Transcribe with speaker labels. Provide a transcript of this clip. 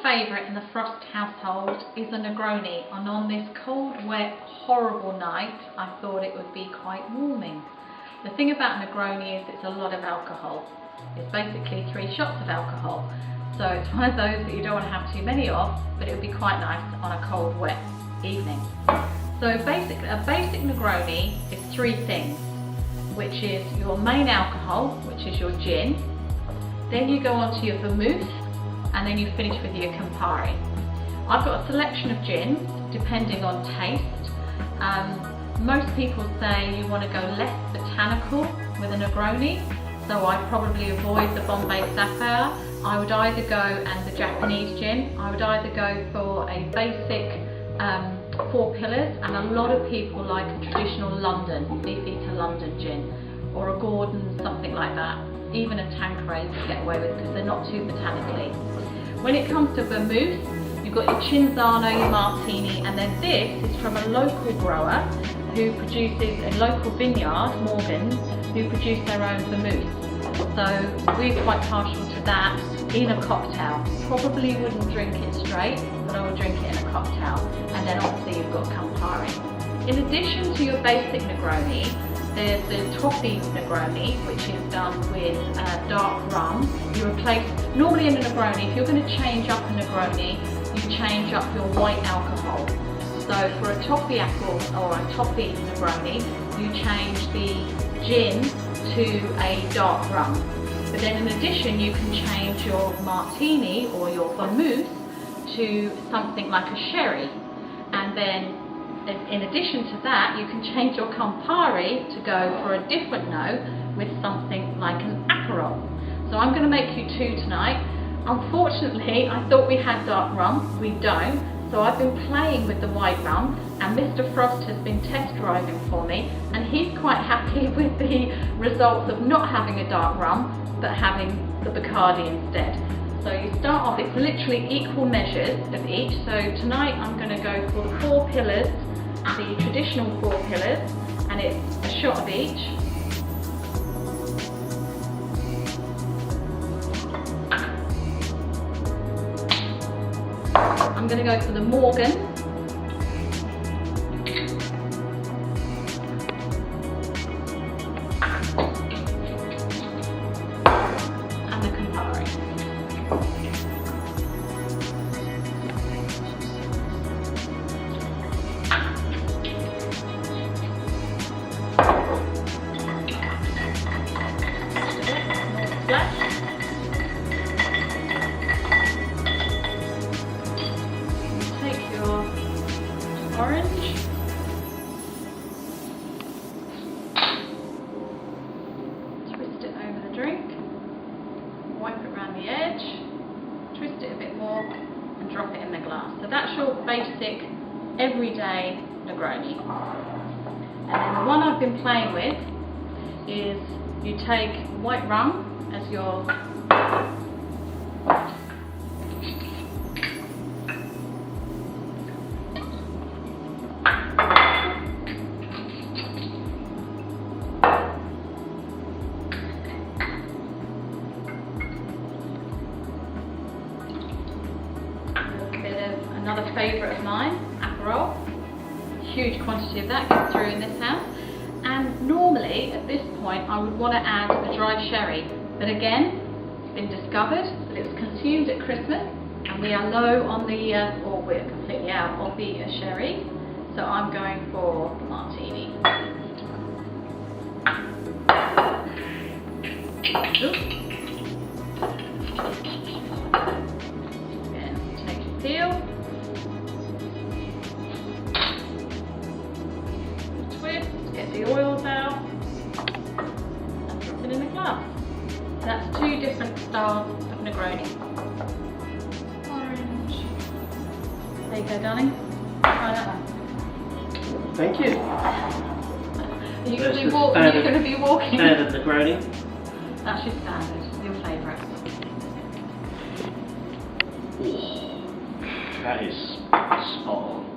Speaker 1: favourite in the Frost household is a Negroni, and on this cold, wet, horrible night I thought it would be quite warming. The thing about Negroni is it's a lot of alcohol. It's basically 3 shots of alcohol, so it's one of those that you don't want to have too many of, but it would be quite nice on a cold, wet evening. So basically, a basic Negroni is 3 things, which is your main alcohol, which is your gin, then you go on to your vermouth, and then you finish with your Campari. I've got a selection of gins depending on taste. Most people say you want to go less botanical with a Negroni, so I probably avoid the Bombay Sapphire. I would either go, and the Japanese gin, I would either go for a basic 4 pillars, and a lot of people like a traditional London, Leafeater London gin, or a Gordon, something like that. Even a Tanqueray you can get away with because they're not too botanically. When it comes to vermouth, you've got your Cinzano, your Martini, and then this is from a local grower who produces a local vineyard, Morgan's, who produce their own vermouth. So we're quite partial to that in a cocktail. Probably wouldn't drink it straight, but I would drink it in a cocktail. And then obviously you've got Campari. In addition to your basic Negroni, there's the Toffees Negroni, which is done with dark rum. You replace, normally in a Negroni, if you're going to change up a Negroni, you change up your white alcohol. So for a toffee apple or a toffee Negroni, you change the gin to a dark rum. But then in addition, you can change your Martini or your vermouth to something like a sherry. And then in addition to that, you can change your Campari to go for a different note with something like an Aperol. So I'm going to make you 2 tonight. Unfortunately, I thought we had dark rum. We don't. So I've been playing with the white rum, and Mr. Frost has been test driving for me, and he's quite happy with the results of not having a dark rum, but having the Bacardi instead. So you start off, it's literally equal measures of each. So tonight I'm going to go for the 4 pillars, the traditional 4 pillars, and it's a shot of each. I'm going to go for the Morgan. And the Campari. Take your orange, twist it over the drink, wipe it around the edge, twist it a bit more and drop it in the glass. So that's your basic everyday Negroni. And then the one I've been playing with is you take white rum as your another favourite of mine, Aperol. Huge quantity of that goes through in this house. And normally at this point I would want to add a dry sherry, but again it's been discovered that it's consumed at Christmas and we are low on the, or we're completely out of the sherry, so I'm going for the Martini. Again, take your peel. Get the oils out and drop it in the glass. That's 2 different styles of Negroni. Orange. There you go, darling. Try that one.
Speaker 2: Thank you.
Speaker 1: Are you going to be walking?
Speaker 2: Standard Negroni.
Speaker 1: That's your standard, your favourite.
Speaker 2: That is spot on.